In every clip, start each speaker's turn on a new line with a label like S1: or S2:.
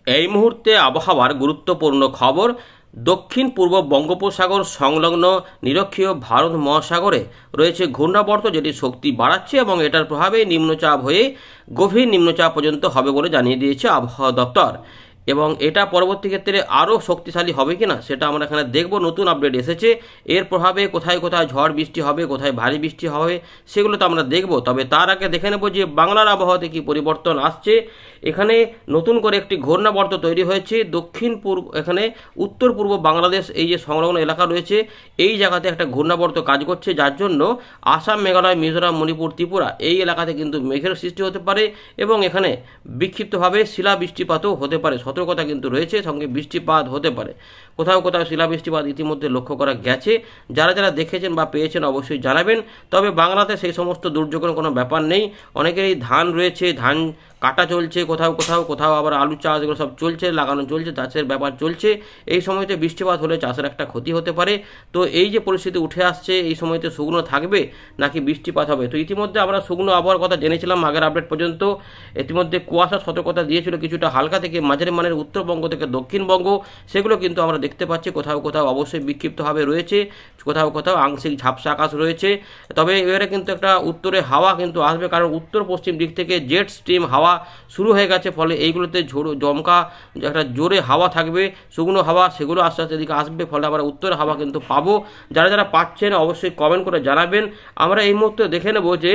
S1: এই মুহূর্তে আবহাওয়ার গুরুত্বপূর্ণ খবর। দক্ষিণ পূর্ব বঙ্গোপসাগর সংলগ্ন নিরক্ষীয় ভারত মহাসাগরে রয়েছে ঘূর্ণাবর্ত, যেটি শক্তি বাড়াচ্ছে এবং এটার প্রভাবে নিম্নচাপ হয়ে গভীর নিম্নচাপ পর্যন্ত হবে বলে জানিয়ে দিয়েছে আবহাওয়া দপ্তর। এবং এটা পরবর্তী ক্ষেত্রে আরও শক্তিশালী হবে কিনা সেটা আমরা এখানে দেখব। নতুন আপডেট এসেছে, এর প্রভাবে কোথায় কোথায় ঝড় বৃষ্টি হবে, কোথায় ভারী বৃষ্টি হবে, সেগুলো তো আমরা দেখব। তবে তার আগে দেখে নেব যে বাংলার আবহাওয়াতে কি পরিবর্তন আসছে। এখানে নতুন করে একটি ঘূর্ণাবর্ত তৈরি হয়েছে দক্ষিণ পূর্ব, এখানে উত্তর পূর্ব বাংলাদেশ এই যে সংলগ্ন এলাকা রয়েছে এই জায়গাতে একটা ঘূর্ণাবর্ত কাজ করছে, যার জন্য আসাম, মেঘালয়, মিজোরাম, মণিপুর, ত্রিপুরা এই এলাকাতে কিন্তু মেঘের সৃষ্টি হতে পারে এবং এখানে বিক্ষিপ্তভাবে শিলা বৃষ্টিপাতও হতে পারে। সতর্কতা কিন্তু রয়েছে, সঙ্গে বৃষ্টিপাত হতে পারে। কোথাও কোথাও শিলা বৃষ্টিপাত ইতিমধ্যে লক্ষ্য করা গেছে। যারা যারা দেখেছেন বা পেয়েছেন অবশ্যই জানাবেন। তবে বাংলাতে সেই সমস্ত দুর্যোগের কোনো ব্যাপার নেই। অনেকেরই ধান রয়েছে, ধান কাটা চলছে, কোথাও কোথাও কোথাও আবার আলু চাষ এগুলো সব চলছে, লাগানো চলছে, চাষের ব্যাপার চলছে। এই সময়তে বৃষ্টিপাত হলে চাষের একটা ক্ষতি হতে পারে। তো এই যে পরিস্থিতি উঠে আসছে, এই সময়তে শুকনো থাকবে নাকি বৃষ্টিপাত হবে। তো ইতিমধ্যে আমরা শুকনো আবহাওয়ার কথা জেনেছিলাম আগের আপডেট পর্যন্ত। ইতিমধ্যে কুয়াশার সতর্কতা দিয়েছিল কিছুটা হালকা থেকে মাঝারি মানের উত্তরবঙ্গ থেকে দক্ষিণবঙ্গ, সেগুলো কিন্তু আমরা দেখতে পাচ্ছি কোথাও কোথাও অবশ্যই বিক্ষিপ্তভাবে রয়েছে, কোথাও কোথাও আংশিক ঝাপসা আকাশ রয়েছে। তবে এবারে কিন্তু একটা উত্তরে হাওয়া কিন্তু আসবে, কারণ উত্তর পশ্চিম দিক থেকে জেট স্ট্রিম হাওয়া শুরু হয়ে গেছে। ফলে এইগুলোতে জমকা একটা জোরে হাওয়া থাকবে, শুকনো হাওয়া, সেগুলো আস্তে আস্তে এদিকে আসবে। ফলে আমরা উত্তর হাওয়া কিন্তু পাবো। যারা যারা পাচ্ছেন অবশ্যই কমেন্ট করে জানাবেন। আমরা এই মুহূর্তে দেখে নেব যে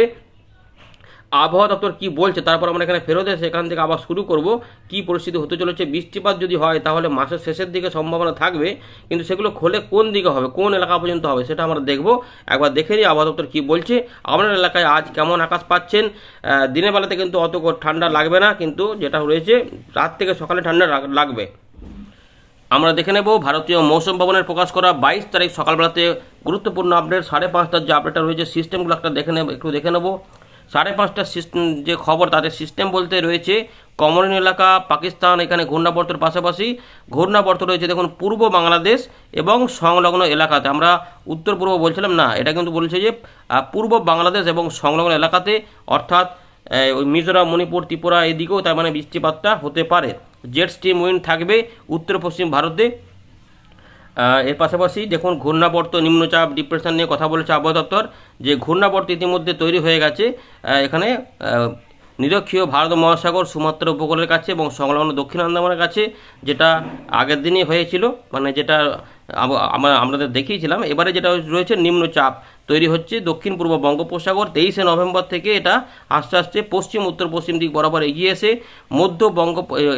S1: আবহাওয়া দপ্তর কি বলছে, তারপর আমরা এখানে ফেরত এসে এখান থেকে আবার শুরু করব কি পরিস্থিতি হতে চলেছে। বৃষ্টিপাত যদি হয় তাহলে মাসের শেষের দিকে সম্ভাবনা থাকবে, কিন্তু সেগুলো খোলে কোন দিকে হবে, কোন এলাকা পর্যন্ত হবে সেটা আমরা দেখব। একবার দেখে নিই আবহাওয়া দপ্তর কি বলছে। আপনার এলাকায় আজ কেমন আকাশ পাচ্ছেন। দিনের বেলাতে কিন্তু অত ঠান্ডা লাগবে না, কিন্তু যেটা রয়েছে রাত থেকে সকালে ঠান্ডা লাগবে। আমরা দেখে নেব ভারতীয় মৌসুম ভবনের প্রকাশ করা 22 তারিখ সকালবেলাতে গুরুত্বপূর্ণ আপডেট। 5:30টার যে আপডেটটা রয়েছে সিস্টেমগুলো একটা একটু দেখে নেব। 5:30টার সিস্টেম যে খবর, তাদের সিস্টেম বলতে রয়েছে কমরিন এলাকা, পাকিস্তান, এখানে ঘূর্ণাবর্তের পাশাপাশি ঘূর্ণাবর্ত রয়েছে দেখুন পূর্ব বাংলাদেশ এবং সংলগ্ন এলাকাতে। আমরা উত্তর পূর্ব বলছিলাম না, এটা কিন্তু বলছে যে পূর্ব বাংলাদেশ এবং সংলগ্ন এলাকাতে, অর্থাৎ ওই মিজোরাম, মণিপুর, ত্রিপুরা এদিকেও তার মানে বৃষ্টিপাতটা হতে পারে। জেট স্ট্রিম উইন্ড থাকবে উত্তর পশ্চিম ভারতে। এর পাশাপাশি দেখুন ঘূর্ণাবর্ত, নিম্নচাপ, ডিপ্রেশন নিয়ে কথা বলেছে আবহাওয়া দপ্তর, যে ঘূর্ণাবর্ত ইতিমধ্যে তৈরি হয়ে গেছে এখানে নিরক্ষীয় ভারত মহাসাগর সুমাত্রা উপকূলের কাছে এবং সংলগ্ন দক্ষিণ আন্দামানের কাছে, যেটা আগের দিনই হয়েছিল, মানে যেটা আমাদের দেখিয়েছিলাম। এবারে যেটা রয়েছে নিম্নচাপ তৈরি হচ্ছে দক্ষিণ পূর্ব বঙ্গোপসাগর। 23শে নভেম্বর থেকে এটা আস্তে আস্তে পশ্চিম উত্তর পশ্চিম দিক বরাবর এগিয়ে এসে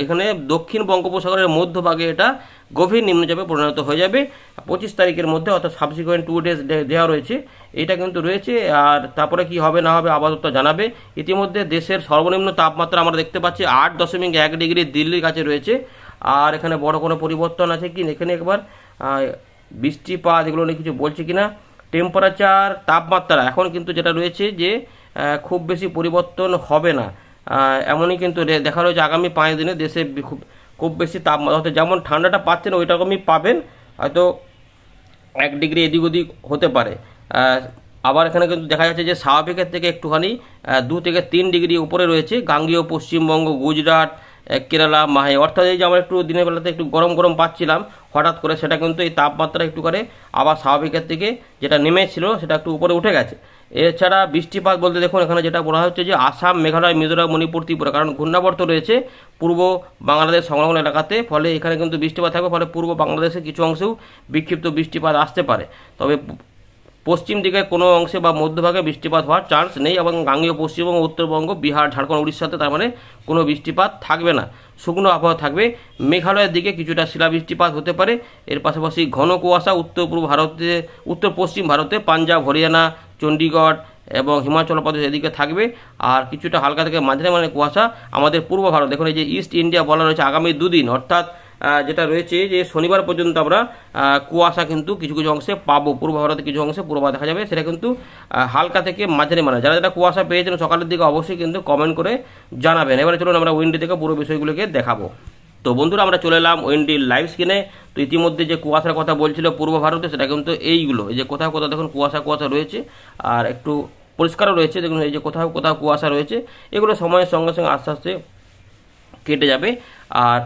S1: এখানে দক্ষিণ বঙ্গোপসাগরের মধ্যভাগে এটা গভীর নিম্নচাপে পরিণত হয়ে যাবে 25 তারিখের মধ্যে, অর্থাৎ সাবসিকুয়েন্ট 2 ডেজ দেওয়া রয়েছে। এটা কিন্তু রয়েছে। আর তারপরে কি হবে না হবে আবহাওয়া দপ্তর জানাবে। ইতিমধ্যে দেশের সর্বনিম্ন তাপমাত্রা আমরা দেখতে পাচ্ছি 8.1 ডিগ্রি দিল্লির কাছে রয়েছে। আর এখানে বড় কোনো পরিবর্তন আছে কি এখানে একবার বৃষ্টিপাত এগুলো নিয়ে কিছু বলছে কিনা। টেম্পারেচার, তাপমাত্রা এখন কিন্তু যেটা রয়েছে যে খুব বেশি পরিবর্তন হবে না, এমনই কিন্তু দেখা রয়েছে আগামী 5 দিনে দেশে খুব বেশি তাপমাত্রা, যেমন ঠান্ডাটা পাচ্ছেন ওই রকমই পাবেন, হয়তো 1 ডিগ্রি এদিক ওদিক হতে পারে। আবার এখানে কিন্তু দেখা যাচ্ছে যে স্বাভাবিকের থেকে একটুখানি 2 থেকে 3 ডিগ্রি উপরে রয়েছে গাঙ্গেয় পশ্চিমবঙ্গ, গুজরাট, কেরালা, মাহে, অর্থাৎ এই যে আমরা একটু দিনের বেলাতে একটু গরম গরম পাচ্ছিলাম হঠাৎ করে, সেটা কিন্তু এই তাপমাত্রা একটু করে আবার স্বাভাবিকের থেকে যেটা নেমেছিল সেটা একটু উপরে উঠে গেছে। এছাড়া বৃষ্টিপাত বলতে দেখুন এখানে যেটা বলা হচ্ছে যে আসাম, মেঘালয়, মিজোরাম, মণিপুর, ত্রিপুরা, কারণ ঘূর্ণাবর্ত রয়েছে পূর্ব বাংলাদেশ সংলগ্ন এলাকাতে, ফলে এখানে কিন্তু বৃষ্টিপাত থাকবে। ফলে পূর্ব বাংলাদেশে কিছু অংশেও বিক্ষিপ্ত বৃষ্টিপাত আসতে পারে। তবে পশ্চিম দিকে কোনো অংশে বা মধ্যভাগে বৃষ্টিপাত হওয়ার চান্স নেই, এবং গাঙ্গেয় পশ্চিমবঙ্গ, উত্তরবঙ্গ, বিহার, ঝাড়খণ্ড, উড়িষ্যাতে তার মানে কোনো বৃষ্টিপাত থাকবে না, শুকনো আবহাওয়া থাকবে। মেঘালয়ের দিকে কিছুটা শিলা বৃষ্টিপাত হতে পারে। এর পাশাপাশি ঘন কুয়াশা উত্তর পূর্ব ভারতে, উত্তর পশ্চিম ভারতে, পাঞ্জাব, হরিয়ানা, চণ্ডীগড় এবং হিমাচল প্রদেশ এদিকে থাকবে। আর কিছুটা হালকা থেকে মাঝারি মানের কুয়াশা আমাদের পূর্ব ভারত, দেখুন এই যে ইস্ট ইন্ডিয়া বলা রয়েছে আগামী 2 দিন, অর্থাৎ যেটা রয়েছে যে শনিবার পর্যন্ত আমরা কুয়াশা কিন্তু কিছু কিছু অংশে পাবো। পূর্ব ভারতে কিছু অংশে পূর্বাভাস দেখা যাবে, সেটা কিন্তু হালকা থেকে মাঝারি মানের। যারা যারা কুয়াশা পেয়েছেন সকালের দিকে অবশ্যই কিন্তু কমেন্ট করে জানাবেন। এবারে চলুন আমরা উইন্ডি থেকে পুরো বিষয়গুলোকে দেখাবো। তো বন্ধুরা আমরা চলে এলাম উইন্ডির লাইভ স্ক্রিনে। তো ইতিমধ্যে যে কুয়াশার কথা বলছিল পূর্ব ভারতে, সেটা কিন্তু এইগুলো, এই যে কোথাও কোথাও দেখুন কুয়াশা কুয়াশা রয়েছে, আর একটু পরিষ্কারও রয়েছে। দেখুন এই যে কোথাও কোথাও কুয়াশা রয়েছে, এগুলো সময়ের সঙ্গে সঙ্গে আস্তে আস্তে কেটে যাবে। আর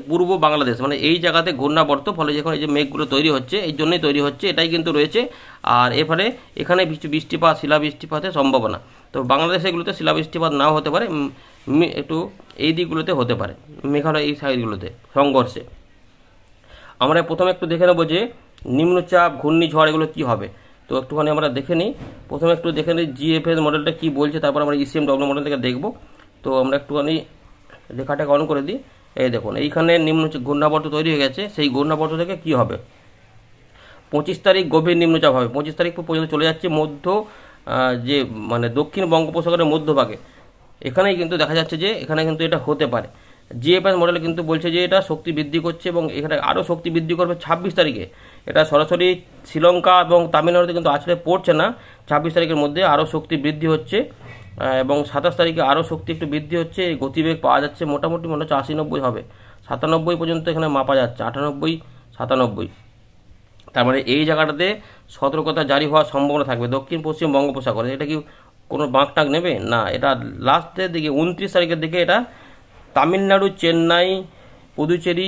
S1: পূর্ব বাংলাদেশ মানে এই জায়গাতে ঘূর্ণাবর্ত, ফলে যখন এই যে মেঘগুলো তৈরি হচ্ছে এই জন্যই তৈরি হচ্ছে, এটাই কিন্তু রয়েছে। আর এর এখানে বৃষ্টিপাত, শিলাবৃষ্টিপাতের সম্ভাবনা। তো বাংলাদেশে এগুলোতে শিলাবৃষ্টিপাত নাও হতে পারে, একটু এই দিকগুলোতে হতে পারে, মেঘালয় এই সাইডগুলোতে সংঘর্ষে। আমরা প্রথমে একটু দেখে নেবো যে নিম্নচাপ, ঘূর্ণিঝড় এগুলো কী হবে। তো একটুখানি আমরা দেখে নিই, প্রথমে একটু দেখে নিই জিএফএস মডেলটা কী বলছে, তারপর আমরা ইসিএমডব্লিউ মডেল থেকে দেখব। তো আমরা একটুখানি লেখাটাকে অন করে দিই। এই দেখুন এইখানে ঘূর্ণাবর্ত তৈরি হয়ে গেছে, সেই ঘূর্ণাবর্ত থেকে কী হবে, 25 তারিখ গভীর নিম্নচাপ হবে। 25 তারিখ পর্যন্ত চলে যাচ্ছে যে মানে দক্ষিণ বঙ্গোপসাগরের মধ্যভাগে। এখানেই কিন্তু দেখা যাচ্ছে যে এখানে কিন্তু এটা হতে পারে। জিএফএস মডেলে কিন্তু বলছে যে এটা শক্তি বৃদ্ধি করছে এবং এখানে আরও শক্তি বৃদ্ধি করবে 26 তারিখে। এটা সরাসরি শ্রীলঙ্কা এবং তামিলনাড়ুতে কিন্তু আছড়ে পড়ছে না। 26 তারিখের মধ্যে আরও শক্তি বৃদ্ধি হচ্ছে এবং 27 তারিখে আরও শক্তি একটু বৃদ্ধি হচ্ছে। এই গতিবেগ পাওয়া যাচ্ছে মোটামুটি মনে হচ্ছে 80-90 হবে, 97 পর্যন্ত এখানে মাপা যাচ্ছে, 98-97। তার মানে এই জায়গাটাতে সতর্কতা জারি হওয়ার সম্ভাবনা থাকবে দক্ষিণ পশ্চিম বঙ্গোপসাগরে। এটা কি কোনো বাঁকটাক নেবে না, এটা লাস্টের দিকে 29 তারিখের দিকে এটা তামিলনাড়ু, চেন্নাই, পুদুচেরি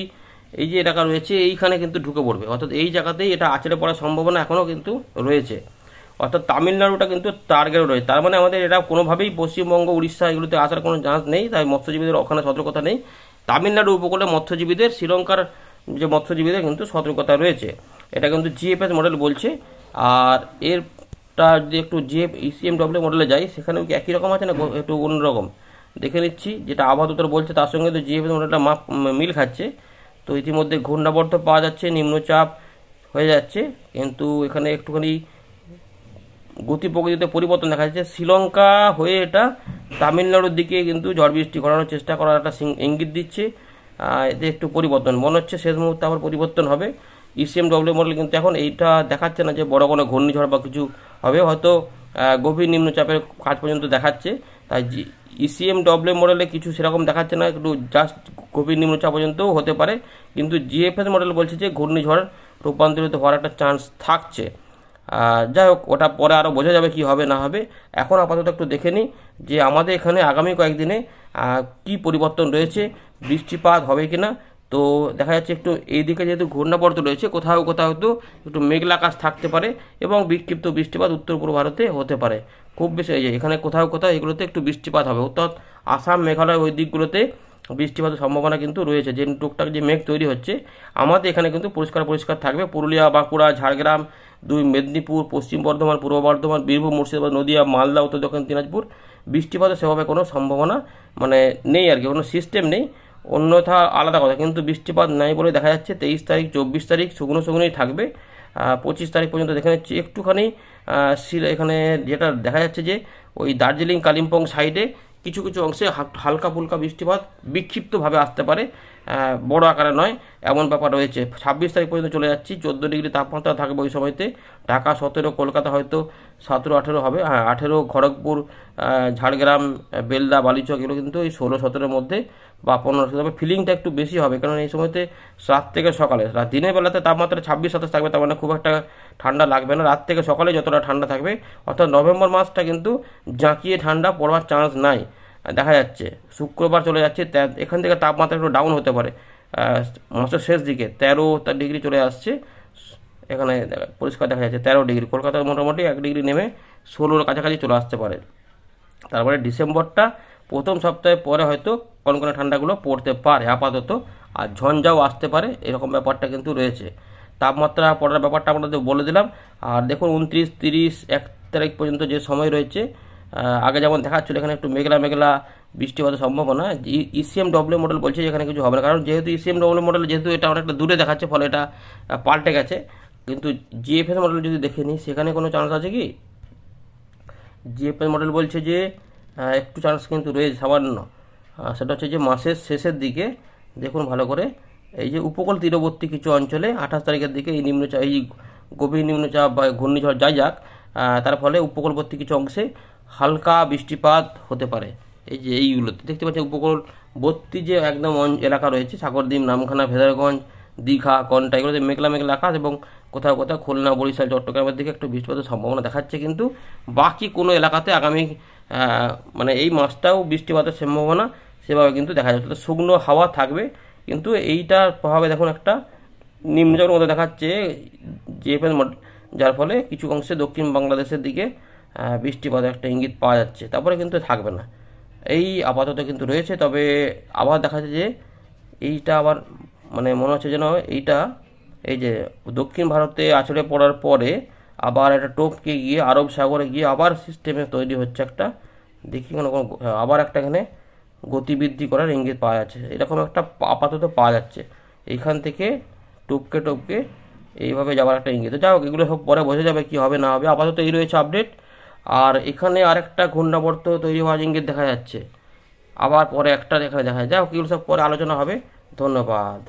S1: এই যে এলাকা রয়েছে এইখানে কিন্তু ঢুকে পড়বে। অর্থাৎ এই জায়গাতেই এটা আছড়ে পড়ার সম্ভাবনা এখনও কিন্তু রয়েছে। অর্থাৎ তামিলনাড়ুটা কিন্তু টার্গেট রয়েছে। তার মানে আমাদের এটা কোনোভাবেই পশ্চিমবঙ্গ, উড়িষ্যা এগুলোতে আসার কোনো চান্স নেই। তাই মৎস্যজীবীদের ওখানে সতর্কতা নেই। তামিলনাড়ু উপকূলে মৎস্যজীবীদের, শ্রীলঙ্কার যে মৎস্যজীবীদের কিন্তু সতর্কতা রয়েছে। এটা কিন্তু জিএফএস মডেল বলছে। আর এরটা যদি একটু ইসিএমডব্লিউ মডেলে যাই, সেখানেও কি একই রকম আছে না একটু অন্যরকম দেখে নিচ্ছি। যেটা আবহাওয়া দপ্তর বলছে তার সঙ্গে তো জিএফএস মডেলটা মিল খাচ্ছে। তো ইতিমধ্যে ঘূর্ণাবর্ত পাওয়া যাচ্ছে, নিম্নচাপ হয়ে যাচ্ছে, কিন্তু এখানে একটুখানি গতি প্রকৃতিতে পরিবর্তন দেখা যাচ্ছে। শ্রীলঙ্কা হয়ে এটা তামিলনাড়ুর দিকে কিন্তু ঝড় বৃষ্টি ঘটানোর চেষ্টা করার একটা ইঙ্গিত দিচ্ছে। এতে একটু পরিবর্তন মনে হচ্ছে, শেষ মুহূর্তে আবার পরিবর্তন হবে। ইসিএমডব্লিউ মডেল কিন্তু এখন এইটা দেখাচ্ছে না যে বড় কোনো ঘূর্ণিঝড় বা কিছু হবে, হয়তো গভীর নিম্নচাপের কাজ পর্যন্ত দেখাচ্ছে। তাই ইসিএমডব্লিউ মডেলে কিছু সেরকম দেখাচ্ছে না, একটু জাস্ট গভীর নিম্নচাপ পর্যন্তও হতে পারে। কিন্তু জিএফএস মডেল বলছে যে ঘূর্ণিঝড় রূপান্তরিত হওয়ার একটা চান্স থাকছে। যাই হোক, ওটা পরে আরও বোঝা যাবে কি হবে না হবে। এখন আপাতত একটু দেখে নিই যে আমাদের এখানে আগামী কয়েকদিনে কি পরিবর্তন রয়েছে, বৃষ্টিপাত হবে কিনা। তো দেখা যাচ্ছে একটু এইদিকে যেহেতু ঘূর্ণাবর্ত রয়েছে, কোথাও কোথাও তো একটু মেঘলা আকাশ থাকতে পারে এবং বিক্ষিপ্ত বৃষ্টিপাত উত্তর পূর্ব ভারতে হতে পারে। খুব বেশি এই যে এখানে কোথাও কোথাও এগুলোতে একটু বৃষ্টিপাত হবে, অর্থাৎ আসাম, মেঘালয় ওই দিকগুলোতে বৃষ্টিপাতের সম্ভাবনা কিন্তু রয়েছে। যে টুকটাক যে মেঘ তৈরি হচ্ছে আমাদের এখানে কিন্তু পরিষ্কার থাকবে। পুরুলিয়া, বাঁকুড়া, ঝাড়গ্রাম, মেদিনীপুর, পশ্চিম বর্ধমান, পূর্ব বর্ধমান, বীরভূম, মুর্শিদাবাদ, নদিয়া, মালদা, উত্তর দক্ষিণ দিনাজপুর বৃষ্টিপাতের সেভাবে কোনো সম্ভাবনা মানে নেই আর কি, কোনো সিস্টেম নেই। অন্যথা আলাদা কথা, কিন্তু বৃষ্টিপাত নাই বলে দেখা যাচ্ছে 23 তারিখ, 24 তারিখ শুকনোই থাকবে। 25 তারিখ পর্যন্ত দেখে নিচ্ছি একটুখানি এখানে যেটা দেখা যাচ্ছে যে ওই দার্জিলিং, কালিম্পং সাইডে কিছু অংশে হালকা ফুলকা বৃষ্টিপাত বিক্ষিপ্তভাবে আসতে পারে, বড় আকারে নয়, এমন ব্যাপার রয়েছে। 26 তারিখ পর্যন্ত চলে যাচ্ছি, 14 ডিগ্রি তাপমাত্রা থাকবে ওই সময়তে। ঢাকা 17, কলকাতা হয়তো 17-18 হবে, 18 খড়গপুর, ঝাড়গ্রাম, বেলদা, বালিচক এগুলো কিন্তু এই 16-17-র মধ্যে বা 15 হবে। ফিলিংটা একটু বেশি হবে, কারণ এই সময়তে রাত থেকে সকালে, দিনের বেলাতে তাপমাত্রা 26-27 থাকবে, তার মানে খুব একটা ঠান্ডা লাগবে না। রাত থেকে সকালে যতটা ঠান্ডা থাকবে, অর্থাৎ নভেম্বর মাসটা কিন্তু জাঁকিয়ে ঠান্ডা পড়বার চান্স নাই দেখা যাচ্ছে। শুক্রবার চলে যাচ্ছে, এখান থেকে তাপমাত্রা একটু ডাউন হতে পারে, মাসের শেষ দিকে 13 ডিগ্রি চলে আসছে। এখানে পরিষ্কার দেখা যাচ্ছে 13 ডিগ্রি, কলকাতায় মোটামুটি 1 ডিগ্রি নেমে 16-র কাছাকাছি চলে আসতে পারে। তারপরে ডিসেম্বরটা প্রথম সপ্তাহে পরে হয়তো কনকনে ঠান্ডাগুলো পড়তে পারে আপাতত, আর ঝঞ্ঝাও আসতে পারে, এরকম ব্যাপারটা কিন্তু রয়েছে। তাপমাত্রা পড়ার ব্যাপারটা আপনাদের বলে দিলাম। আর দেখুন 29, 30, 1 তারিখ পর্যন্ত যে সময় রয়েছে, আগে যেমন দেখাচ্ছিল এখানে একটু মেঘলা বৃষ্টিপাতের সম্ভাবনা। ইসিএমডব্লিউ মডেল বলছে এখানে কিছু হবে না, কারণ যেহেতু ইসিএমডব্লিউ মডেল যেহেতু এটা অনেকটা দূরে দেখাচ্ছে, ফলে এটা পাল্টে গেছে। কিন্তু জিএফএস মডেল যদি দেখে নিই, সেখানে কোনো চান্স আছে কি? জিএফএস মডেল বলছে যে একটু চান্স কিন্তু রয়েছে সামান্য, সেটা হচ্ছে যে মাসের শেষের দিকে দেখুন ভালো করে, এই যে উপকূল তীরবর্তী কিছু অঞ্চলে 28 তারিখের দিকে এই গভীর নিম্নচাপ বা ঘূর্ণিঝড় যাই যাক, তার ফলে উপকূলবর্তী কিছু অংশে হালকা বৃষ্টিপাত হতে পারে। এই যে এইগুলোতে দেখতে পাচ্ছেন উপকূলবর্তী যে একদম এলাকা রয়েছে, সাগরদ্বীপ, নামখানা, ভেদারগঞ্জ, দীঘা, কন্টা, এগুলোতে মেঘলা আকাশ এবং কোথাও খুলনা, বরিশাল, চট্টগ্রামের দিকে একটু বৃষ্টিপাতের সম্ভাবনা দেখাচ্ছে। কিন্তু বাকি কোনো এলাকাতে আগামী মানে এই মাসটাও বৃষ্টিপাতের সম্ভাবনা সেভাবে কিন্তু দেখা যাচ্ছে। তো শুকনো হাওয়া থাকবে, কিন্তু এইটার প্রভাবে দেখুন একটা নিম্নচাপের মতো দেখাচ্ছে জিএফএস মডেল, যার ফলে কিছু অংশে দক্ষিণ বাংলাদেশের দিকে বৃষ্টিপাতের একটা ইঙ্গিত পাওয়া যাচ্ছে। তারপরে কিন্তু থাকবে না, এই আপাতত কিন্তু রয়েছে। তবে আবার দেখা যাচ্ছে যে এইটা আবার মানে মনে হচ্ছে যেন এইটা এই যে দক্ষিণ ভারতে আছড়ে পড়ার পরে আবার একটা টোপকে গিয়ে আরব সাগরে গিয়ে আবার সিস্টেমে তৈরি হচ্ছে একটা, দেখি কোনো কোনো আবার একটা এখানে গতিবৃদ্ধি করার ইঙ্গিত পাওয়া যাচ্ছে, এরকম একটা আপাতত পাওয়া যাচ্ছে। এইখান থেকে টপকে টপকে এইভাবে যাওয়ার একটা ইঙ্গিত। যাই হোক, এগুলো সব পরে বোঝা যাবে কি হবে না হবে, আপাতত এই রয়েছে আপডেট। আর এখানে আরেকটা ঘূর্ণাবর্ত তৈরি হওয়ার ইঙ্গিত দেখা যাচ্ছে, আবার পরে একটা এখানে দেখা যায়। যাই হোক, এগুলো সব পরে আলোচনা হবে। ধন্যবাদ।